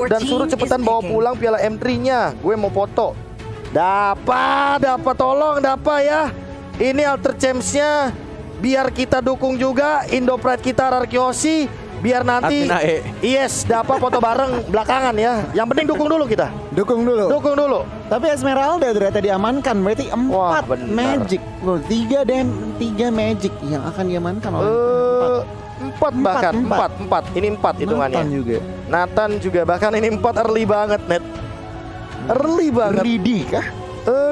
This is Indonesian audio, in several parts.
dan suruh cepetan bawa pulang piala M3-nya. Gue mau foto. Dapat ya. Ini Alter Champs-nya. Biar kita dukung juga Indo Pride kita RRQ Hoshi. Biar nanti yes dapat foto bareng belakangan ya. Yang penting dukung dulu kita. Dukung dulu. Tapi Esmeralda ternyata diamankan. Berarti 4 Magic. Loh, 3 Magic yang akan diamankan oleh 4. Ini 4 hitungannya. Nathan juga bahkan ini 4 early banget, Net. Early banget. Greedy kah?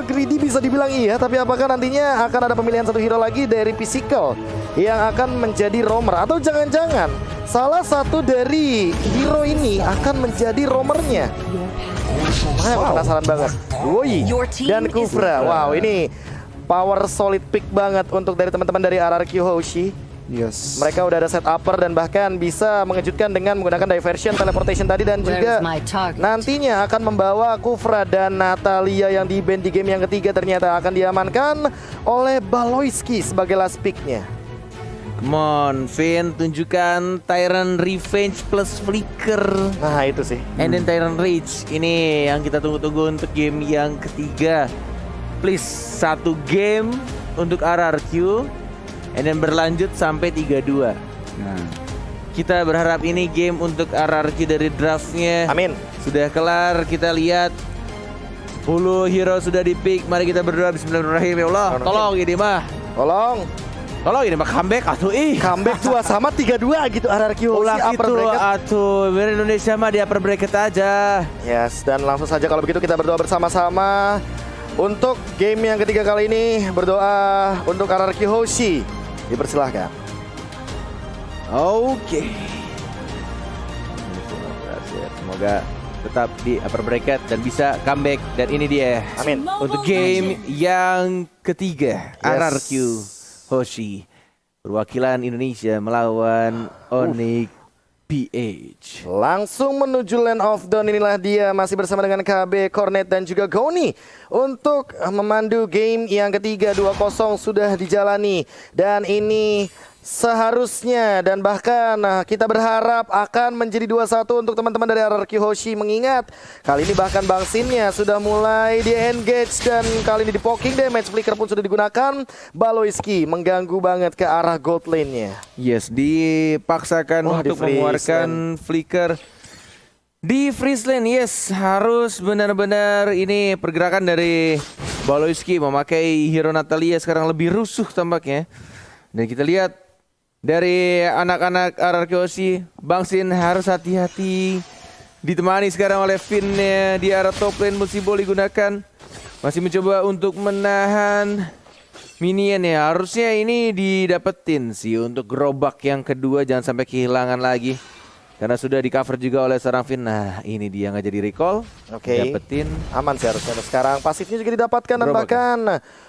Greedy bisa dibilang iya, tapi apakah nantinya akan ada pemilihan satu hero lagi dari physical yang akan menjadi roamer, atau jangan-jangan salah satu dari hero ini akan menjadi roamernya? Aku penasaran banget. Woi dan Kufra. Wow, ini power solid pick banget untuk dari teman-teman dari RRQ Hoshi. Yes. Mereka udah ada set upper dan bahkan bisa mengejutkan dengan menggunakan diversion, teleportation tadi, dan juga nantinya akan membawa Kufra dan Natalia yang di ban di game yang ketiga ternyata akan diamankan oleh Baloyski sebagai last picknya. Come on, Vin, tunjukkan Tyrant Revenge plus Flicker. Nah itu sih. And then Tyrant Rage. Ini yang kita tunggu-tunggu untuk game yang ketiga. Please, 1 game untuk RRQ. And then berlanjut sampai 3-2. Nah, kita berharap ini game untuk RRQ dari draftnya. Amin. Sudah kelar, kita lihat 10 hero sudah di pick. Mari kita berdoa bismillahirrahmanirrahim. Ya Allah, tolong ini mah. Tolong ini mah comeback atuh Comeback 2 sama 3-2 gitu RRQ ulah upper itu bracket. atuh, biar Indonesia mah di upper bracket aja. Yes, dan langsung saja kalau begitu kita berdoa bersama-sama untuk game yang ketiga kali ini. Berdoa untuk RRQ Hoshi. Dipersilahkan. Oke. Semoga tetap di upper bracket dan bisa comeback. Dan ini dia. Amin. Untuk game yang ketiga, RRQ Hoshi. Perwakilan Indonesia melawan Onyx PH. Langsung menuju Land of Dawn, inilah dia masih bersama dengan KB, Cornet dan juga Goni untuk memandu game yang ketiga. 2-0 sudah dijalani dan ini seharusnya dan bahkan kita berharap akan menjadi 2-1 untuk teman-teman dari RRQ Hoshi, mengingat kali ini bahkan Bang Sinnya sudah mulai di engage dan kali ini di poking damage. Flicker pun sudah digunakan. Baloyski mengganggu banget ke arah gold lane-nya. Yes, dipaksakan untuk mengeluarkan Flicker di freeze lane. Yes, harus benar-benar ini pergerakan dari Baloyski memakai hero Natalia sekarang lebih rusuh tampaknya. Dan kita lihat dari anak-anak RRQ Hoshi, Bang Sin harus hati-hati. Ditemani sekarang oleh Finn-nya di arah top lane. Musibo digunakan. Masih mencoba untuk menahan minion ya. Harusnya ini didapetin sih untuk gerobak yang kedua. Jangan sampai kehilangan lagi. Karena sudah di cover juga oleh seorang Finn. Nah ini dia nggak jadi recall. Oke. Dapetin. Aman sih harusnya. Sekarang pasifnya juga didapatkan dan bahkan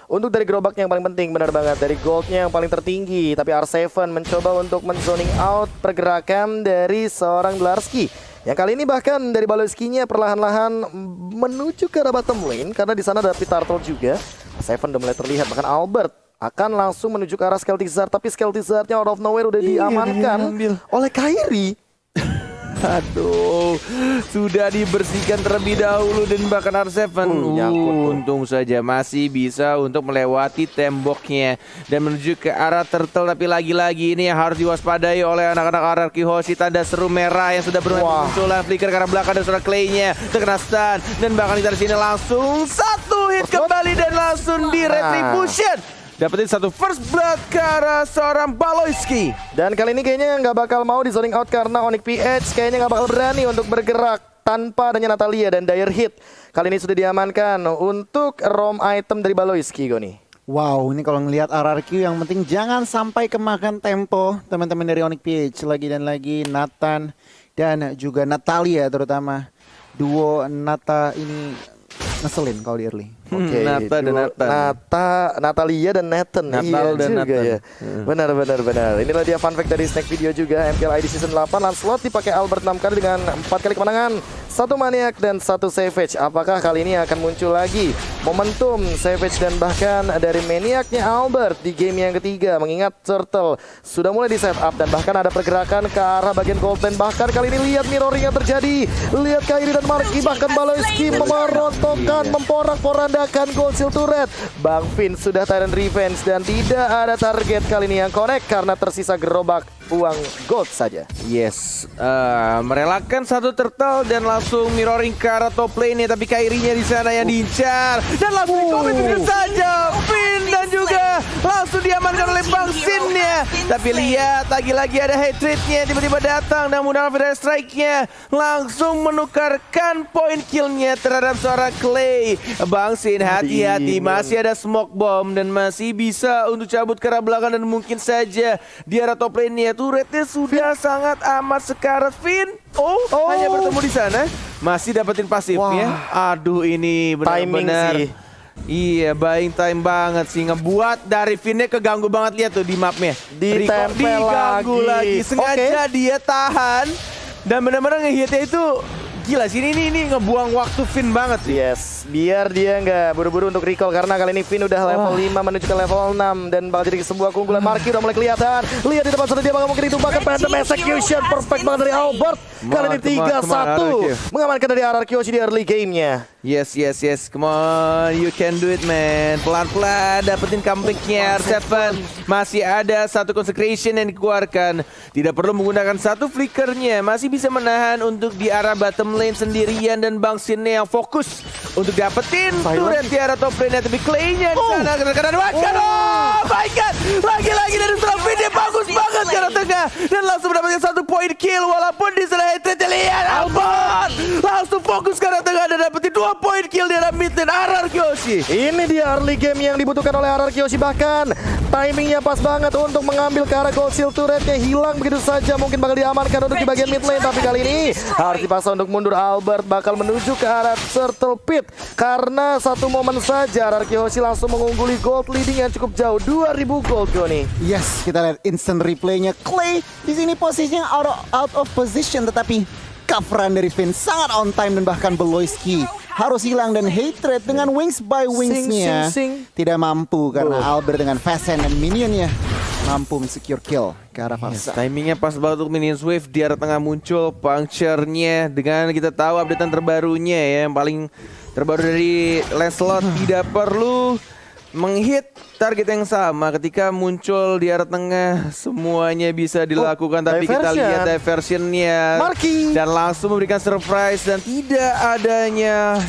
untuk dari gerobak yang paling penting, benar banget, dari goldnya yang paling tertinggi. Tapi R7 mencoba untuk men-zoning out pergerakan dari seorang Blarski. Yang kali ini bahkan dari Baloyski-nya perlahan-lahan menuju ke arah bottom lane. Karena di sana ada Pitartle juga. R7 udah mulai terlihat, bahkan Albert akan langsung menuju ke arah Skeltizar. Tapi Skeltizar-nya out of nowhere udah diamankan oleh Kairi. Aduh, sudah dibersihkan terlebih dahulu dan bahkan R7 untung saja masih bisa untuk melewati temboknya dan menuju ke arah turtle. Tapi lagi-lagi ini yang harus diwaspadai oleh anak-anak RRQ Hoshi. Tanda seru merah yang sudah bermunculan. Flicker ke arah belakang dan seorang Clay-nya terkena stun dan bahkan dari sini langsung 1 hit kembali dan langsung di retribution. Dapetin 1 first blood ke arah seorang Baloyski. Dan kali ini kayaknya nggak bakal mau di zoning out karena Onyx PH kayaknya nggak bakal berani untuk bergerak tanpa adanya Natalia dan Dire Hit. Kali ini sudah diamankan untuk ROM item dari Baloyski, Goni. Wow, ini kalau ngelihat RRQ yang penting jangan sampai kemakan tempo teman-teman dari Onyx PH. Lagi dan lagi Nathan dan juga Natalia terutama. Duo Nata ini ngeselin kalau di early. Oke, Nata dan Nathan. Natalia dan Nathan. Natal dan juga Nathan. ya. Benar. Inilah dia fun fact dari Snack Video juga. MPL ID Season 8 Lancelot dipakai Albert 6 kali dengan 4 kali kemenangan, 1 Maniac dan 1 Savage. Apakah kali ini akan muncul lagi momentum Savage dan bahkan dari Maniacnya Albert di game yang ketiga? Mengingat Turtle sudah mulai di setup dan bahkan ada pergerakan ke arah bagian gold lane. Bahkan kali ini lihat mirroring yang terjadi. Lihat Kairi dan Marky bahkan Baloyski merontokkan, memporak-porandakan gold shield turret. Bang Vin sudah Tyrant Revenge dan tidak ada target kali ini yang connect karena tersisa gerobak uang gold saja. Yes, merelakan satu turtle dan langsung mirroring ke arah top lane tapi Kairinya di sana yang diincar dan langsung dikomit begitu saja. Finn dan juga langsung diamankan oleh Bang Sin-nya. Tapi lihat lagi-lagi ada hatred-nya tiba-tiba datang dan menggunakan Federal Strike-nya langsung menukarkan poin kill-nya terhadap seorang Clay. Bang Sin hati-hati, masih ada smoke bomb dan masih bisa untuk cabut ke arah belakang dan mungkin saja di arah top lane-nya turretnya sudah sangat amat sekarat. Finn hanya bertemu di sana, masih dapetin pasifnya. Aduh, ini benar-benar timing sih. Iya, buying time banget sih, ngebuat dari Finn-nya keganggu banget. Lihat tuh di mapnya, Ditempel diganggu lagi. Sengaja dia tahan dan benar-benar ngehitnya itu gila sih, ini ngebuang waktu Finn banget sih. Yes, biar dia nggak buru-buru untuk recall karena kali ini Finn udah level 5 menuju ke level 6 dan bakal jadi sebuah keunggulan. Marky udah mulai kelihatan. Lihat di depan sana dia bakal mungkin ditumbangkan Phantom Execution perfect banget dari Albert. Kali ini 3-1 mengamankan dari RRQ di early game-nya. Yes, come on, you can do it man. Pelan-pelan dapetin comeback-nya R7. Masih ada satu consecration yang dikeluarkan. Tidak perlu menggunakan satu flickernya, masih bisa menahan untuk di arah bottom lane sendirian dan Bang Sin-nya yang fokus untuk dapetin turret di arah top lane. Tapi Clay-nya di sana kadang-kadang makan. Oh my god, lagi-lagi dari Strafin dia bagus banget ke arah tengah dan langsung mendapatkan satu point kill walaupun di sana hatred. Lihat Albert langsung fokus ke arah tengah dan dapetin 2 point kill di arah mid lane RRQ. Ini dia early game yang dibutuhkan oleh RRQ, bahkan timingnya pas banget untuk mengambil ke arah gold shield turretnya hilang begitu saja. Mungkin bakal diamankan untuk di bagian mid lane, tapi kali ini harus dipaksa untuk mundur. Albert bakal menuju ke arah Turtle Pit karena satu momen saja RRQ langsung mengungguli gold leading yang cukup jauh 2000 gold Goni. Yes, kita lihat instant replaynya. Clay di sini posisinya out of position, tetapi coveran dari Finn sangat on time dan bahkan Baloyski harus hilang dan hatred dengan wings by wingsnya tidak mampu karena Albert dengan fast hand dan minionnya mampu secure kill ke arah Falsa. Timingnya pas banget untuk minions wave di arah tengah muncul puncture-nya dengan kita tahu updatean terbarunya ya, yang paling terbaru dari Lancelot. Tidak perlu menghit target yang sama ketika muncul di arah tengah, semuanya bisa dilakukan. Tapi kita lihat diversionnya Marky dan langsung memberikan surprise dan tidak adanya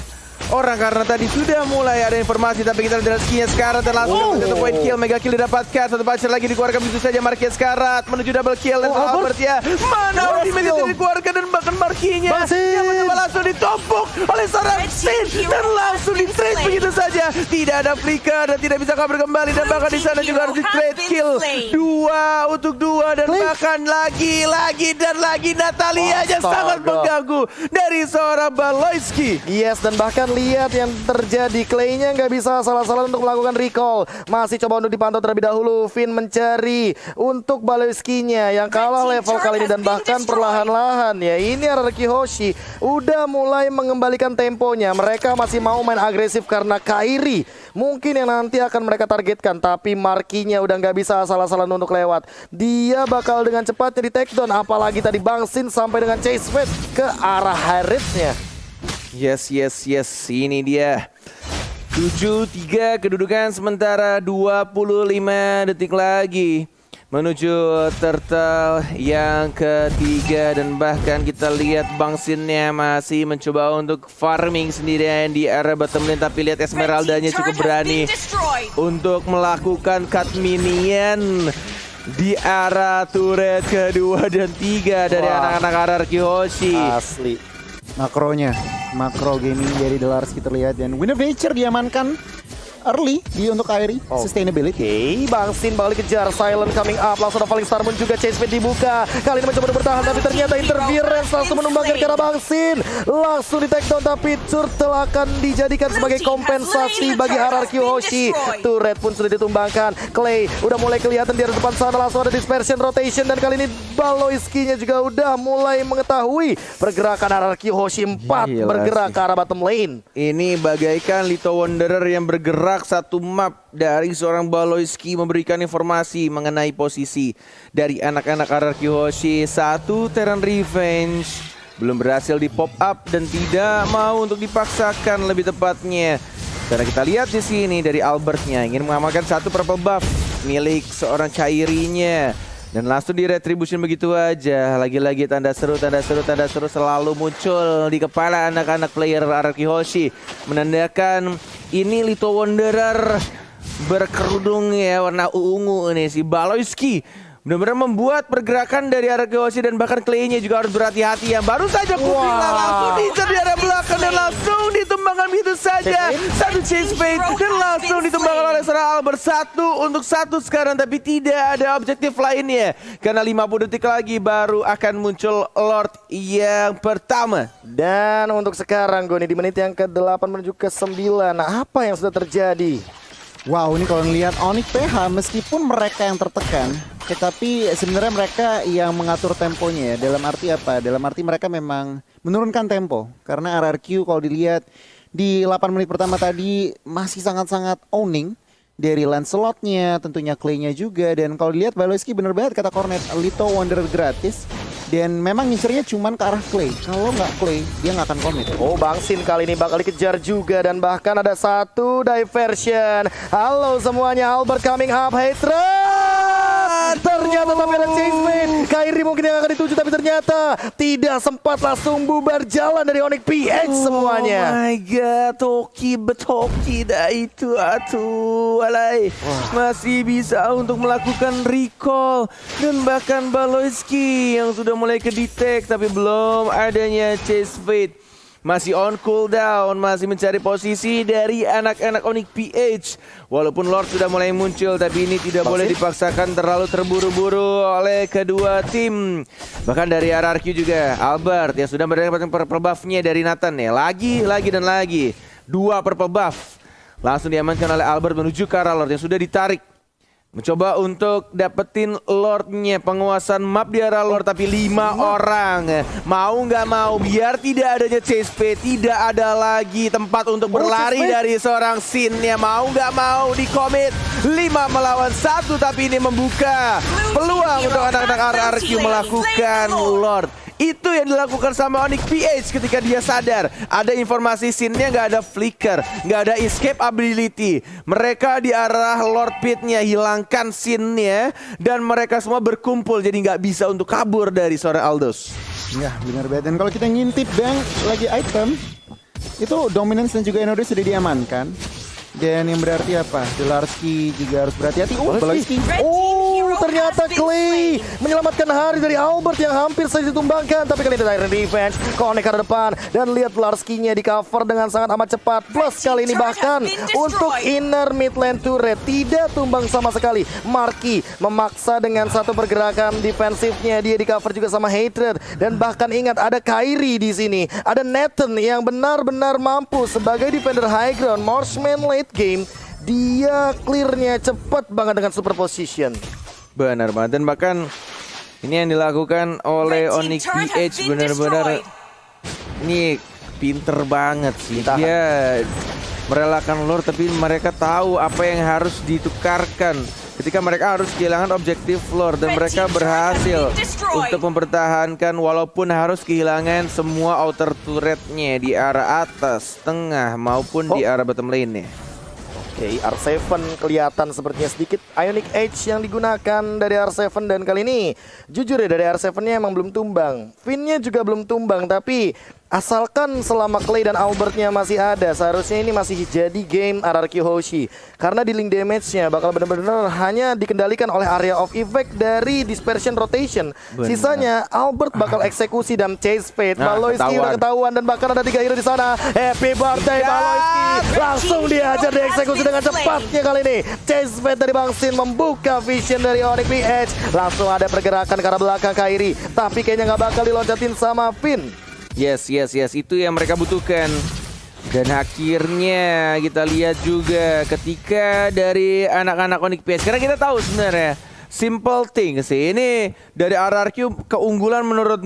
orang karena tadi sudah mulai ada informasi. Tapi kita lihat skill-nya Scarlet dan langsung satu point kill, mega kill didapatkan. Satu puncher lagi dikeluarkan begitu saja. Marky Scarlet menuju double kill dan Albert ya. Mana ultimate itu dikeluarkan dan bahkan Marky-nya yang mencoba langsung ditumpuk oleh seorang Sin dan langsung di-trade begitu saja. Tidak ada flicker dan tidak bisa cover kembali dan bahkan di sana juga harus di-trade kill 2 untuk 2 dan bahkan lagi dan lagi Natalia yang sangat mengganggu dari seorang Baloyski. Yes, dan bahkan lihat yang terjadi, Clay-nya nggak bisa salah-salah untuk melakukan recall. Masih coba untuk dipantau terlebih dahulu. Finn mencari untuk Baloyski-nya yang kalah level kali ini dan bahkan perlahan-lahan ya. Ini RRQ Hoshi udah mulai mengembalikan temponya. Mereka masih mau main agresif karena Kairi mungkin yang nanti akan mereka targetkan. Tapi Marky-nya udah nggak bisa salah-salah untuk lewat. Dia bakal dengan cepatnya di take down. Apalagi tadi Bang Sin sampai dengan chase fade ke arah Harriet-nya. Yes, ini dia 7-3 kedudukan sementara 25 detik lagi menuju Turtle yang ketiga dan bahkan kita lihat Bang Sin-nya masih mencoba untuk farming sendirian di area bottom lane. Tapi lihat Esmeralda-nya cukup berani untuk melakukan cut minion di arah turret kedua dan 3 dari anak-anak RRQ Hoshi. Asli. Makro gaming dari Dollars kita lihat dan Winner Venture diamankan early di untuk Kairi sustainability. Oke, Bang Sin bakal dikejar, Silent coming up, langsung ada Falling Star Moon juga, chase speed dibuka. Kali ini mencoba untuk bertahan, tapi ternyata interference langsung menumbangkan ke arah Bang Sin. Langsung di take down, tapi turtle akan dijadikan sebagai kompensasi bagi RRQ Hoshi. Turret pun sudah ditumbangkan. Clay udah mulai kelihatan di arah depan sana, langsung ada dispersion rotation, dan kali ini Baloyski-nya juga udah mulai mengetahui pergerakan RRQ Hoshi 4 Gila bergerak sih. ke arah bottom lane. Ini bagaikan Little Wanderer yang bergerak satu map dari seorang Baloyski, memberikan informasi mengenai posisi dari anak-anak RRQ Hoshi. Satu Terran Revenge belum berhasil di pop up dan tidak mau untuk dipaksakan, lebih tepatnya. Karena kita lihat di sini dari Albertnya ingin mengamankan satu purple buff milik seorang Kairi-nya. Dan langsung di retribution begitu aja. Lagi-lagi tanda seru selalu muncul di kepala anak-anak player RRQ Hoshi, menandakan ini Little Wanderer berkerudung ya warna ungu nih, si Baloyski benar-benar membuat pergerakan dari RRQ Hoshi, dan bahkan Clay-nya juga harus berhati-hati. Yang baru saja kuping langsung diincar di arah belakang dan langsung ditumbangkan begitu saja. Satu chase fade dan langsung ditumbangkan oleh seorang Albert. 1 untuk 1 sekarang, tapi tidak ada objektif lainnya karena 50 detik lagi baru akan muncul Lord yang pertama. Dan untuk sekarang Goni di menit yang ke-8 menuju ke-9, nah apa yang sudah terjadi? Wow, ini kalau ngelihat Onyx PH, meskipun mereka yang tertekan, tetapi sebenarnya mereka yang mengatur temponya ya. Dalam arti apa? Dalam arti mereka memang menurunkan tempo. Karena RRQ kalau dilihat di 8 menit pertama tadi masih sangat-sangat owning dari Lancelot-nya, tentunya Clay-nya juga. Dan kalau dilihat Baloyski bener banget kata Cornet, Little Wanderer gratis. Dan memang ngincernya cuman ke arah Clay. Kalau nggak Clay, dia nggak akan komit. Oh, Bang Sin kali ini bakal dikejar juga, dan bahkan ada satu diversion. Halo semuanya, Albert coming up, Hatred! Ternyata tapi ada chase fade. Kairi mungkin yang akan dituju, tapi ternyata tidak sempat, langsung bubar jalan dari Onyx PH semuanya. Oh my god, Toki betoki dah itu atuh. Walai. Masih bisa untuk melakukan recall, dan bahkan Baloyski yang sudah mulai ke detect tapi belum adanya chase fade. Masih on cooldown, masih mencari posisi dari anak-anak Onyx PH. Walaupun Lord sudah mulai muncul, tapi ini tidak boleh dipaksakan terlalu terburu-buru oleh kedua tim. Bahkan dari RRQ juga, Albert yang sudah mendapatkan purple buff-nya dari Nathan ya. Lagi dan lagi. 2 purple buff. Langsung diamankan oleh Albert menuju ke arah Lord yang sudah ditarik. Mencoba untuk dapetin Lordnya, penguasaan map di arah Lord, tapi 5 orang. Mau nggak mau, biar tidak adanya chase fade, tidak ada lagi tempat untuk berlari dari seorang Sin-nya. Mau nggak mau di commit 5 melawan 1, tapi ini membuka peluang untuk anak-anak RRQ melakukan Lord. Itu yang dilakukan sama Onyx PH ketika dia sadar ada informasi Sin-nya nggak ada flicker, nggak ada escape ability. Mereka di arah Lord Pit-nya, hilangkan Sin-nya, dan mereka semua berkumpul jadi nggak bisa untuk kabur dari seorang Aldous. Ya benar banget. Dan kalau kita ngintip Bang lagi item, itu Dominance dan juga Enode sudah diamankan. Dan yang berarti apa? Delarski juga harus berhati-hati. Baloyski. Oh, ternyata Clay menyelamatkan hari dari Albert yang hampir saja ditumbangkan. Tapi kali ini Tyrant Revenge connect ke depan, dan lihat Larski-nya di cover dengan sangat amat cepat. Plus kali ini bahkan untuk inner mid lane turret tidak tumbang sama sekali. Marky memaksa dengan satu pergerakan defensifnya, dia di cover juga sama Hatred. Dan bahkan ingat ada Kairi di sini, ada Nathan yang benar-benar mampu sebagai defender high ground, marksman late game. Dia clearnya cepat banget dengan super position. Benar banget, dan bahkan ini yang dilakukan oleh Onyx PH benar-benar ini pinter banget sih. Dia merelakan Lord, tapi mereka tahu apa yang harus ditukarkan ketika mereka harus kehilangan objektif Lord, dan mereka berhasil untuk mempertahankan walaupun harus kehilangan semua outer turretnya di arah atas, tengah maupun di arah bottom lane-nya. Oke, R7 kelihatan sepertinya sedikit Ionic Edge yang digunakan dari R7, dan kali ini jujur ya dari R7-nya emang belum tumbang. Fin-nya juga belum tumbang, tapi Asalkan selama Clay dan Albertnya masih ada, seharusnya ini masih jadi game RRQ Hoshi. Karena di link damage-nya bakal benar-benar hanya dikendalikan oleh area of effect dari dispersion rotation. Sisanya Albert bakal eksekusi dan chase fate. Baloyski udah ketahuan dan bahkan ada 3 hero di sana. Happy birthday Baloyski. Langsung dihajar, dieksekusi dengan cepatnya kali ini. Chase fate dari Bang Sin membuka vision dari Onyx PH. Langsung ada pergerakan ke arah belakang Kairi, tapi kayaknya nggak bakal diloncatin sama Finn. Yes, itu yang mereka butuhkan. Dan akhirnya kita lihat juga ketika dari anak-anak Onyx PH, karena kita tahu sebenarnya simple thing sih, ini dari RRQ keunggulan menurut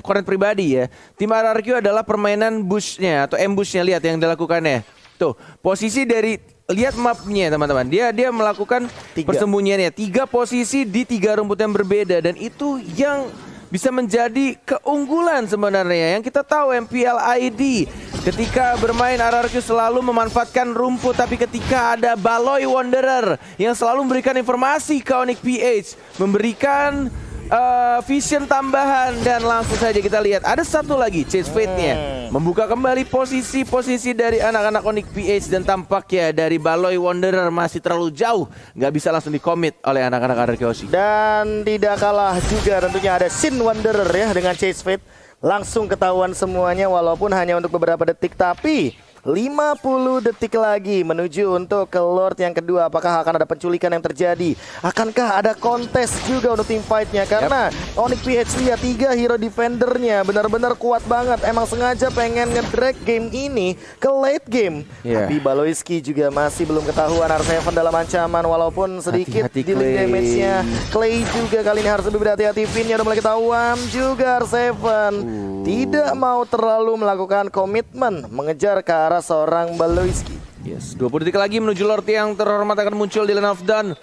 Kornet pribadi ya. Tim RRQ adalah permainan bushnya atau ambushnya, lihat yang dilakukannya. Tuh, posisi dari, lihat mapnya teman-teman, dia melakukan persembunyiannya 3 posisi di 3 rumput yang berbeda, dan itu yang bisa menjadi keunggulan sebenarnya. Yang kita tahu MPL ID ketika bermain RRQ selalu memanfaatkan rumput, tapi ketika ada Baloy Wanderer yang selalu memberikan informasi ke Onyx PH, memberikan vision tambahan, dan langsung saja kita lihat ada satu lagi chase fate-nya membuka kembali posisi dari anak-anak Onyx PH, dan tampaknya dari Baloy Wanderer masih terlalu jauh, nggak bisa langsung dikomit oleh anak-anak RRQ Hoshi. Dan tidak kalah juga tentunya ada Sin Wanderer ya dengan chase fate. Langsung ketahuan semuanya walaupun hanya untuk beberapa detik, tapi 50 detik lagi menuju untuk ke Lord yang kedua. Apakah akan ada penculikan yang terjadi? Akankah ada kontes juga untuk team fight-nya? Karena Onyx PH lihat 3 hero defendernya benar-benar kuat banget. Emang sengaja pengen nge-drag game ini ke late game. Tapi Baloyski juga masih belum ketahuan. R7 dalam ancaman walaupun sedikit di link damage-nya. Clay juga kali ini harus lebih berhati-hati. Finn-nya udah mulai ketahuan juga. R7 tidak mau terlalu melakukan komitmen mengejar ke arah seorang Baloyski. Yes, 20 detik lagi menuju Lord yang terhormat akan muncul di Lane of Dawn.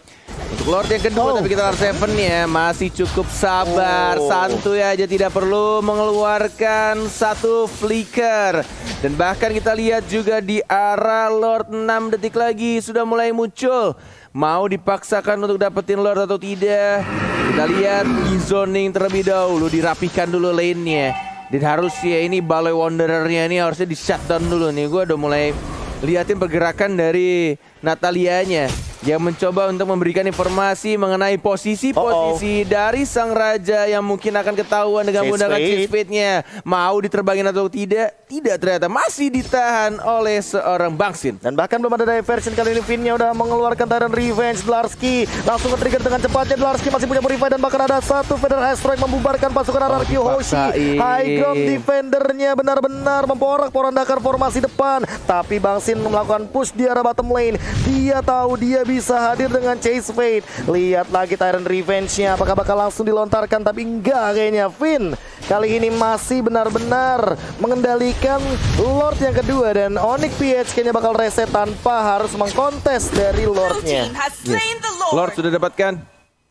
Untuk Lord yang kedua, tapi kita R7 ya masih cukup sabar, santuy aja, tidak perlu mengeluarkan satu flicker. Dan bahkan kita lihat juga di arah Lord 6 detik lagi sudah mulai muncul. Mau dipaksakan untuk dapetin Lord atau tidak? Kita lihat di zoning terlebih dahulu, dirapihkan dulu lane-nya. Dan harus ya ini Baloy Wanderer-nya ini harusnya di shutdown dulu nih. Gue udah mulai liatin pergerakan dari Natalianya yang mencoba untuk memberikan informasi mengenai posisi-posisi dari sang raja yang mungkin akan ketahuan dengan menggunakan chase fate-nya. Mau diterbangin atau tidak? Tidak, ternyata masih ditahan oleh seorang Bang Sin. Dan bahkan belum ada diversion kali ini. Finn-nya udah mengeluarkan Tyrant Revenge. Dlarsky langsung ke-trigger dengan cepatnya. Dlarsky masih punya Purify dan bahkan ada satu Feather Asteroid membubarkan pasukan RRQ Hoshi. High ground defendernya benar-benar memporak-porandakan formasi depan. Tapi Bang Sin melakukan push di arah bottom lane. Dia tahu dia bisa hadir dengan chase fate. Lihat lagi Tyrant Revenge-nya, apakah bakal langsung dilontarkan? Tapi enggak kayaknya. Finn kali ini masih benar-benar mengendalikan Lord yang kedua, dan Onyx PH kayaknya bakal reset tanpa harus mengkontes dari Lord-nya. Lord sudah dapatkan.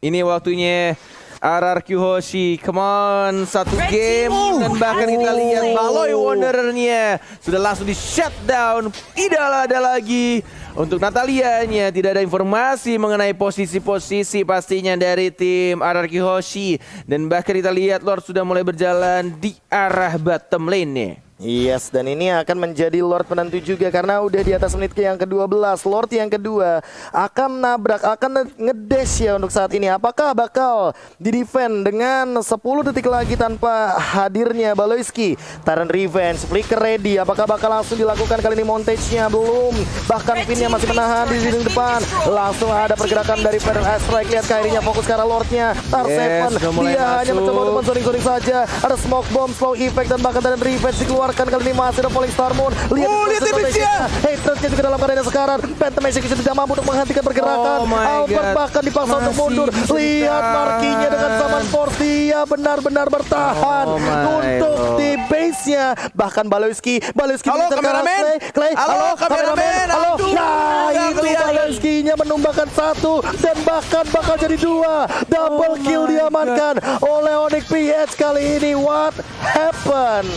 Ini waktunya RRQ Hoshi, come on, satu game. Dan bahkan kita lihat Baloy Wanderer-nya sudah langsung di shutdown. Tidak ada lagi. Untuk Natalianya tidak ada informasi mengenai posisi-posisi pastinya dari tim RRQ Hoshi. Dan bahkan kita lihat Lord sudah mulai berjalan di arah bottom lane-nya. Yes, dan ini akan menjadi Lord penentu juga karena udah di atas menit ke yang ke-12. Lord yang kedua akan nabrak, akan ngedash ya untuk saat ini. Apakah bakal di-defend dengan 10 detik lagi tanpa hadirnya Baloyski? Tyrant Revenge, flicker ready. Apakah bakal langsung dilakukan kali ini montage-nya? Belum. Bahkan Finn-nya masih menahan di sisi depan. Langsung ada pergerakan dari Feather Asteroid. Lihat Kairinya fokus ke arah Lord-nya. R7 dia hanya mencoba untuk men-zoning saja. Ada smoke bomb, slow effect, dan bahkan Tyrant Revenge dikeluarkan. Kali ini masih ada Falling Star Moon. Lihat damage-nya. Hatred-nya juga dalam keadaan sekarang. Phantom Execution tidak mampu untuk menghentikan pergerakan. Albert bahkan dipaksa untuk mundur. Lihat markinya dengan Summon Force. Dia benar-benar bertahan untuk di base-nya. Bahkan Baloyski halo kameramen. Clay. Halo kameramen. Halo. Nah, itu Baloyski-nya menumbangkan 1 dan bahkan bakal jadi 2. Double kill diamankan oleh Onyx PH kali ini. What happened?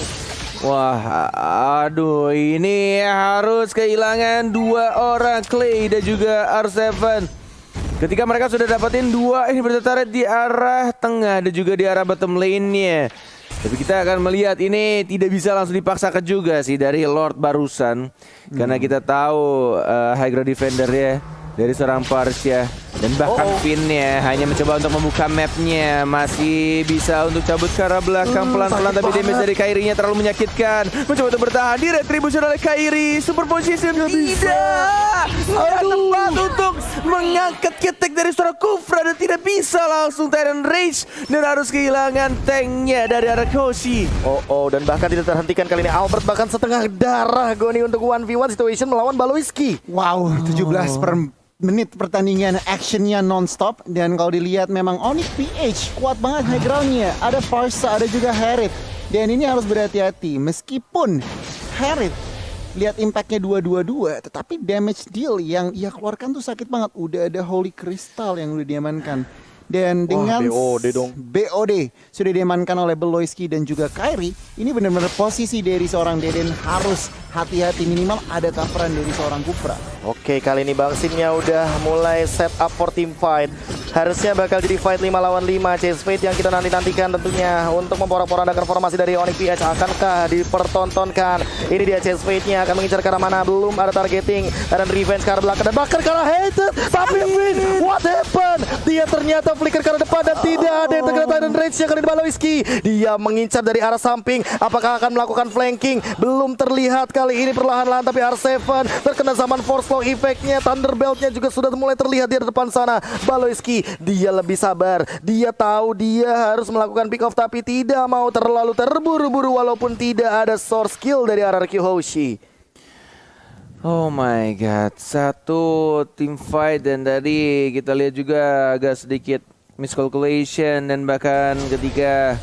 Wah, aduh, ini harus kehilangan 2 orang, Clay dan juga R7. Ketika mereka sudah dapetin 2 ini bertarik di arah tengah dan juga di arah bottom lane-nya. Tapi kita akan melihat ini tidak bisa langsung dipaksakan juga sih dari Lord barusan. Karena kita tahu high ground defender ya dari seorang Parsia. Dan bahkan Finn-nya hanya mencoba untuk membuka mapnya. Masih bisa untuk cabut ke arah belakang pelan-pelan. Tapi damage dari Kairi-nya terlalu menyakitkan. Mencoba untuk bertahan di retribution oleh Kairi. Super position tidak. Tepat untuk mengangkat ketek dari seorang Kufra. Dan tidak bisa langsung Tyrant Rage. Dan harus kehilangan tanknya dari arah Koshi. Dan bahkan tidak terhentikan kali ini. Albert bahkan setengah darah Goni untuk 1v1 situation melawan Baloiski. Wow, 17 per menit pertandingan, actionnya non-stop. Dan kalau dilihat memang Onyx PH kuat banget high groundnya. Ada Farsa, ada juga Harith. Dan ini harus berhati-hati. Meskipun Harith lihat impactnya 222, tetapi damage deal yang ia keluarkan tuh sakit banget. Udah ada Holy Crystal yang udah diamankan. Dan dengan BOD dong. BOD sudah diamankan oleh Beloyski dan juga Kairi. Ini benar-benar posisi dari seorang Deden harus hati-hati, minimal ada coveran dari seorang Kufra. Oke, kali ini Bang Sinnya udah mulai set up for team fight. Harusnya bakal jadi fight 5 lawan 5 Chase Fate yang kita nantikan tentunya untuk memporak-porandakan formasi dari Onyx PH. Akankah dipertontonkan? Ini dia Chase Fate-nya akan mengincar ke arah mana? Belum ada targeting dan revenge ke arah belakang dan bahkan ke arah hater. Tapi Finn, what happened? Dia ternyata flicker ke arah depan dan tidak ada yang terkena Tyrant Rage yang kali di Baloiski. Dia mengincar dari arah samping. Apakah akan melakukan flanking? Belum terlihat kali ini perlahan-lahan, tapi R7 terkena zaman force lock effect-nya. Thunderbelt-nya juga sudah mulai terlihat di depan sana. Baloiski, dia lebih sabar. Dia tahu dia harus melakukan pick off tapi tidak mau terlalu terburu-buru walaupun tidak ada source skill dari RRQ Hoshi. Oh my god, satu team fight dan tadi kita lihat juga agak sedikit miscalculation dan bahkan ketika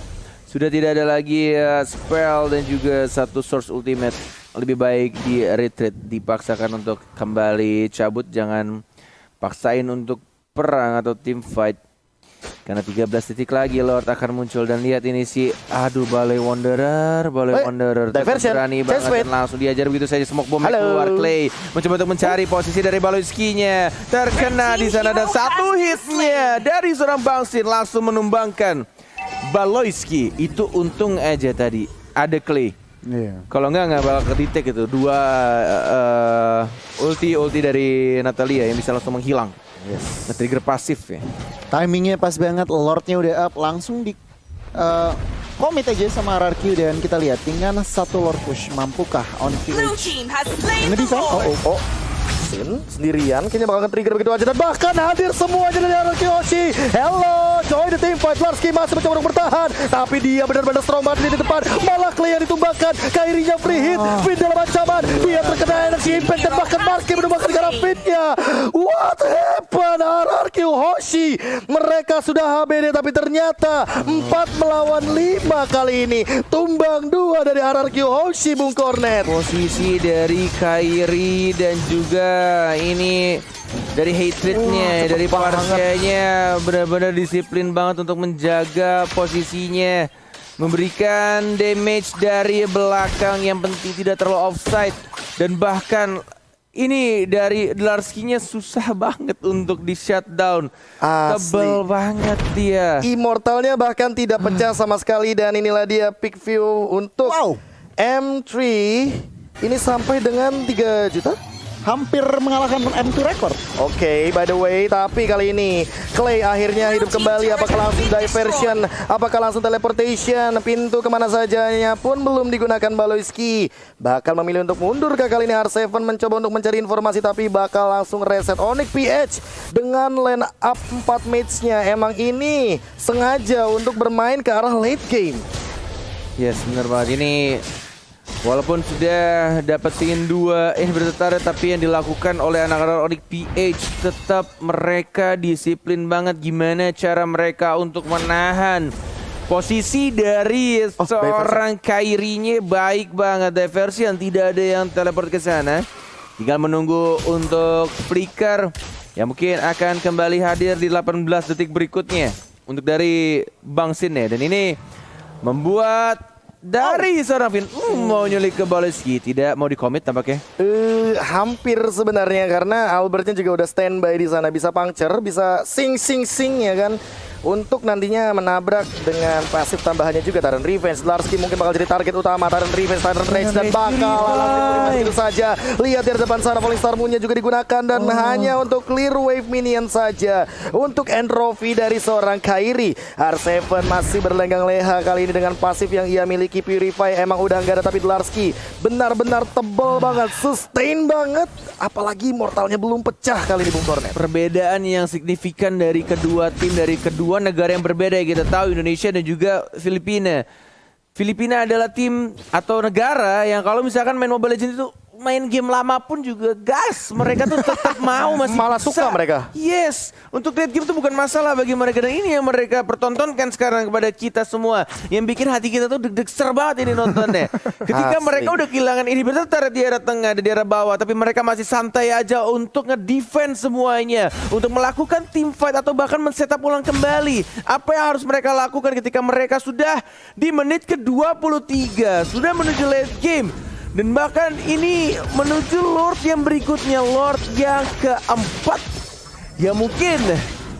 sudah tidak ada lagi spell dan juga satu source ultimate, lebih baik di retreat, dipaksakan untuk kembali cabut, jangan paksain untuk perang atau team fight. Karena 13 titik lagi Lord akan muncul dan lihat ini si Balai Wanderer diversion, berani banget dan langsung diajar begitu saja smoke bomb keluar. Clay mencoba untuk mencari posisi dari Baloiski-nya, terkena di sana dan satu hitnya dari seorang Bangsin langsung menumbangkan Baloiski. Itu untung aja tadi ada Clay. Kalau nggak bakal kedetek itu dua ulti dari Natalia yang bisa langsung menghilang. Nge-trigger pasif ya. Timingnya pas banget, Lordnya udah up, langsung di commit aja sama RRQ. Dan kita lihat tinggal satu Lord push, mampukah Onyx PH ngedefend? Sin sendirian kayaknya bakal trigger begitu aja dan bahkan hadir semuanya dari RRQ Hoshi. Hello, join the team fight. Larski masih mencoba untuk bertahan tapi dia benar-benar strong banget di depan. Malah Clay yang ditumbangkan, Kairi-nya free hit. Finn dalam ancaman, dia terkena energy impact dan bahkan Larski menumbangkan ke arah Finn-nya. What happened RRQ Hoshi? Mereka sudah HBD tapi ternyata 4 melawan 5 kali ini. Tumbang 2 dari RRQ Hoshi, Bung Cornet. Posisi dari Kairi dan juga ini dari hatred-nya, dari Parsia-nya benar-benar disiplin banget untuk menjaga posisinya, memberikan damage dari belakang yang penting tidak terlalu offside. Dan bahkan ini dari Larski-nya susah banget untuk di shutdown. Tebel banget dia. Immortalnya bahkan tidak pecah sama sekali dan inilah dia pick view untuk M3. Ini sampai dengan 3 juta. Hampir mengalahkan M2 record. Oke, by the way, tapi kali ini Clay akhirnya hidup kembali. Apakah langsung diversion? Apakah langsung teleportation? Pintu kemana sajanya pun belum digunakan Baloiski. Bakal memilih untuk mundur kali ini. R7 mencoba untuk mencari informasi tapi bakal langsung reset Onyx PH dengan line up 4 mates-nya. Emang ini sengaja untuk bermain ke arah late game. Yes, benar banget ini. Walaupun sudah dapat pin 2 bertetara, tapi yang dilakukan oleh anak-anak Onyx PH tetap mereka disiplin banget gimana cara mereka untuk menahan posisi dari seorang Kairi-nya. Baik banget diversion, tidak ada yang teleport ke sana. Tinggal menunggu untuk flicker yang mungkin akan kembali hadir di 18 detik berikutnya untuk dari Bangsin ya. Dan ini membuat dari seorang Finn mau nyulik ke Baloiski, tidak mau di-commit tampaknya. Hampir sebenarnya karena Albertnya juga udah standby di sana, bisa puncture, bisa sing ya kan. untuk nantinya menabrak dengan pasif tambahannya juga. Tyrant Revenge, Larski mungkin bakal jadi target utama. Tyrant Revenge, Tyrant Rage, dan bakal begitu saja. Lihat dari depan sana, Falling Star Moon-nya juga digunakan dan hanya untuk clear wave minion saja. Untuk entropy dari seorang Kairi, R7 masih berlenggang leha kali ini dengan pasif yang ia miliki. Purify emang udah nggak ada, tapi Larski benar-benar tebel banget, sustain banget. Apalagi mortalnya belum pecah kali ini Bung Cornet. Perbedaan yang signifikan dari kedua tim, dari kedua negara yang berbeda ya, kita tahu Indonesia dan juga Filipina. Filipina adalah tim atau negara yang kalau misalkan main Mobile Legends itu main game lama pun juga gas, mereka tuh tetap mau, masih Malah bisa. suka mereka. Yes, untuk late game itu bukan masalah bagi mereka, dan ini yang mereka pertontonkan sekarang kepada kita semua, yang bikin hati kita tuh deg-deg banget ini nontonnya. Ketika Asli. mereka udah kehilangan inhibitor di daerah tengah, di daerah bawah, tapi mereka masih santai aja untuk nge-defense semuanya, untuk melakukan team fight atau bahkan men-setup ulang kembali. Apa yang harus mereka lakukan ketika mereka sudah di menit ke-23, sudah menuju late game? Dan bahkan ini menuju Lord yang berikutnya, Lord yang keempat, yang mungkin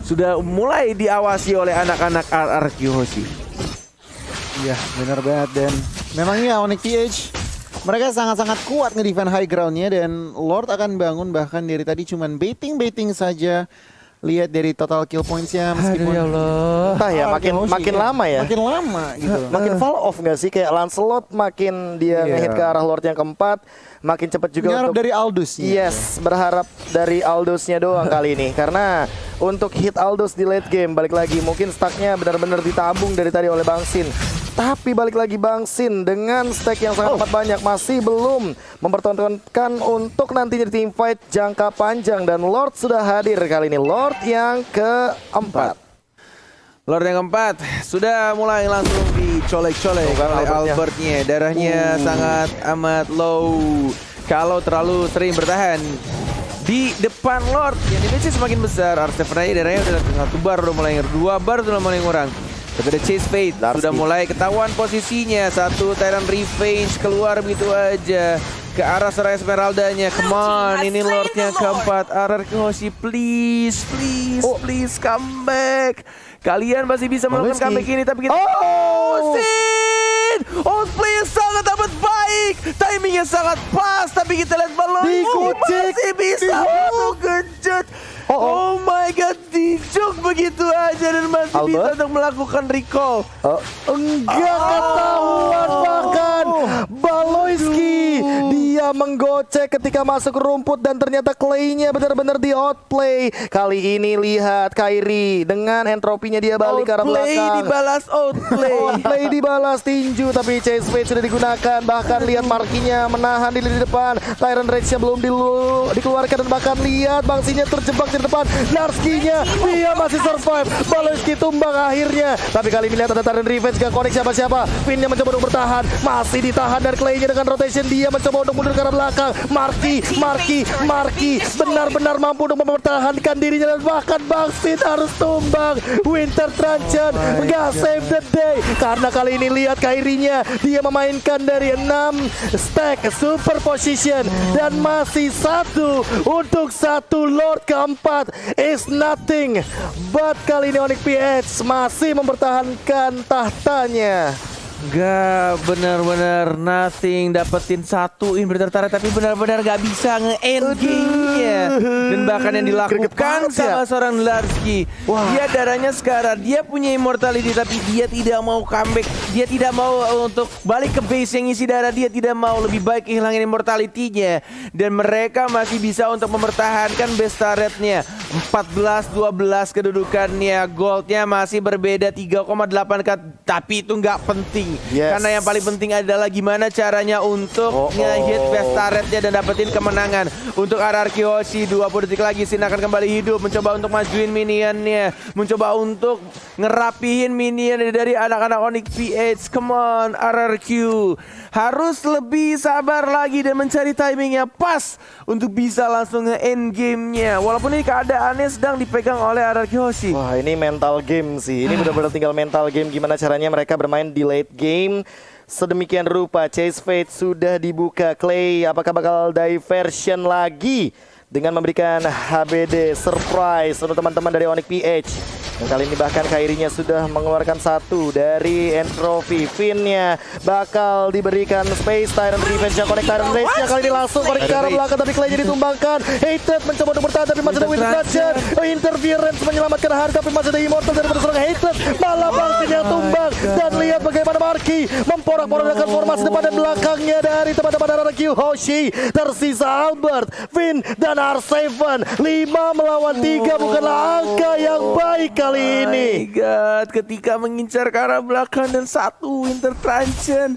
sudah mulai diawasi oleh anak-anak RRQ Hoshi. Iya, benar banget. Dan memang ya Onyx PH, mereka sangat-sangat kuat nge-defend high ground-nya, dan Lord akan bangun bahkan dari tadi cuman baiting saja. Lihat dari total kill points-nya, meskipun ya Allah. Entah ya, makin lama ya. Makin lama gitu. Makin fall off nggak sih? Kayak Lancelot makin dia ngehit ke arah Lord yang keempat, makin cepat juga Berharap untuk dari Aldous. Yes, berharap dari Aldous-nya doang kali ini. Karena untuk hit Aldous di late game, balik lagi mungkin stacknya benar-benar ditabung dari tadi oleh Bang Sin. Tapi balik lagi Bang Sin dengan stack yang sangat amat banyak masih belum mempertontonkan untuk nantinya di teamfight jangka panjang, dan Lord sudah hadir kali ini, Lord yang keempat. Lord yang keempat sudah mulai langsung dicolek-colek oleh Albertnya. Darahnya sangat amat low. Kalau terlalu sering bertahan di depan Lord, yang dimiliki semakin besar. R7 darahnya udah 1 bar, udah mulai 2 bar, udah mulai ngurang. Tapi ada Chase Fate sudah mulai ketahuan posisinya. Satu Tyrant Revenge keluar begitu aja ke arah Soraya Esmeralda-nya. Come on, ini Lord yang keempat. RRQ Hoshi, please come back. Kalian masih bisa melakukan comeback ini, tapi kita Sin! Outplay yang sangat amat baik, timingnya sangat pas, tapi kita lihat balon masih bisa masuk kejut. Oh my god, dijuk begitu aja dan masih bisa untuk melakukan recall. Enggak ketahuan bahkan Baloyski. Dia menggocek ketika masuk rumput dan ternyata Clay-nya benar-benar di outplay. Kali ini lihat Kairi dengan entropinya dia balik ke arah belakang. Outplay dibalas outplay. Outplay dibalas tinju, tapi Chase Fate sudah digunakan. Bahkan lihat Markinya menahan di lini depan. Tyrant Rage-nya belum dikeluarkan, dan bahkan lihat Bangsinya terjebak di depan. Larski-nya dia masih survive. Baloyski tumbang akhirnya. Tapi kali ini lihat ada Tyrant Revenge, gak connect siapa-siapa. Pinnya mencoba untuk bertahan, masih ditahan, dan Clay-nya dengan rotation dia mencoba untuk mundur ke arah belakang. Marki benar-benar mampu untuk mempertahankan dirinya, dan bahkan Bangsin harus tumbang. Winter Truncheon nggak save the day, karena kali ini lihat Kairinya dia memainkan dari 6 stack super position, dan masih satu untuk satu Lord keempat is nothing. But kali ini Onyx PH masih mempertahankan tahtanya. Gak, benar-benar nothing, dapetin satu inhibitor turret tapi benar-benar gak bisa nge-end game-nya. Dan bahkan yang dilakukan sama seorang Larski, dia darahnya sekarang, dia punya immortality tapi dia tidak mau comeback, dia tidak mau untuk balik ke base yang isi darah, dia tidak mau, lebih baik kehilangan immortality-nya. Dan mereka masih bisa untuk mempertahankan base turret-nya. 14-12 kedudukannya, goldnya masih berbeda 3,8k, tapi itu nggak penting. Karena yang paling penting adalah gimana caranya untuk nge-hit base turretnya dan dapetin kemenangan. Untuk RRQ Hoshi 20 detik lagi, Sin akan kembali hidup, mencoba untuk majuin minionnya, mencoba untuk ngerapihin minion dari anak-anak Onyx PH. Come on RRQ, harus lebih sabar lagi dan mencari timingnya pas untuk bisa langsung nge-end gamenya. Walaupun ini keadaannya sedang dipegang oleh RRQ Hoshi. Wah, ini mental game sih. Ini benar-benar tinggal mental game, gimana caranya mereka bermain di late game. Sedemikian rupa Chase Fate sudah dibuka. Clay apakah bakal diversion lagi dengan memberikan HBD surprise untuk teman-teman dari Onyx PH. Dan kali ini bahkan Kairinya sudah mengeluarkan satu dari Entropy. Finn-nya bakal diberikan space. Tyrant Revenge yang connect. Tyrant Rage-nya kali ini langsung connect ke arah belakang, tapi Clay-nya ditumbangkan. Hatred mencoba untuk bertahan, tapi masih ada Winter Traction. Interference menyelamatkan harga, tapi masih ada Immortal dari seorang Hatred. Malah Bangsin yang tumbang. Dan lihat bagaimana Marky memporak-porandakan formasi depan dan belakangnya dari teman-teman Araki Hoshi. Tersisa Albert, Finn, dan R7. 5 melawan 3 bukanlah angka yang baik kali ini. My God, ketika mengincar ke arah belakang dan satu Winter Traction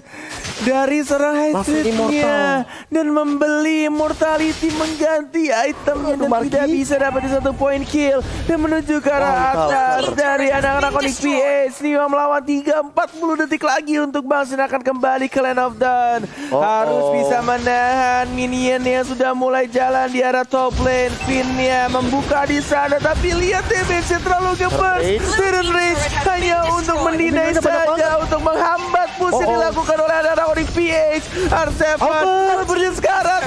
dari seorang Hatred-nya dan membeli Immortality mengganti itemnya dan tidak bisa dapat di satu point kill dan menuju ke arah atas dari anak-anak Onyx PH. 5 melawan 3, 40 detik lagi untuk Bangsin akan kembali ke Land of Dawn. Harus bisa menahan minion yang sudah mulai jalan di arah top lane. Finn-nya membuka di sana, tapi lihat damage-nya terlalu gebas. Tyrant Rage hanya untuk mendinai saja, untuk menghambat push yang dilakukan oleh anak-anak Onyx PH. R7 Albertnya sekarang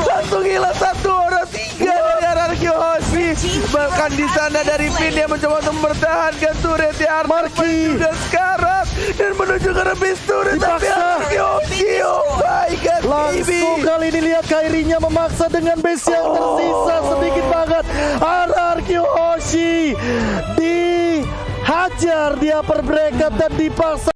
langsung hilang satu orang, 3 dari Araki Hoshi. Bahkan di sana dari Finn yang mencoba untuk mempertahankan turret ya Marky juga sekarang dan menuju ke arah base turret, tapi Araki Hoshi, oh my god, langsung kali ini lihat Kairinya memaksa dengan base yang tersisa sedikit banget. Araki Hoshi dihajar di upper bracket dan dipaksa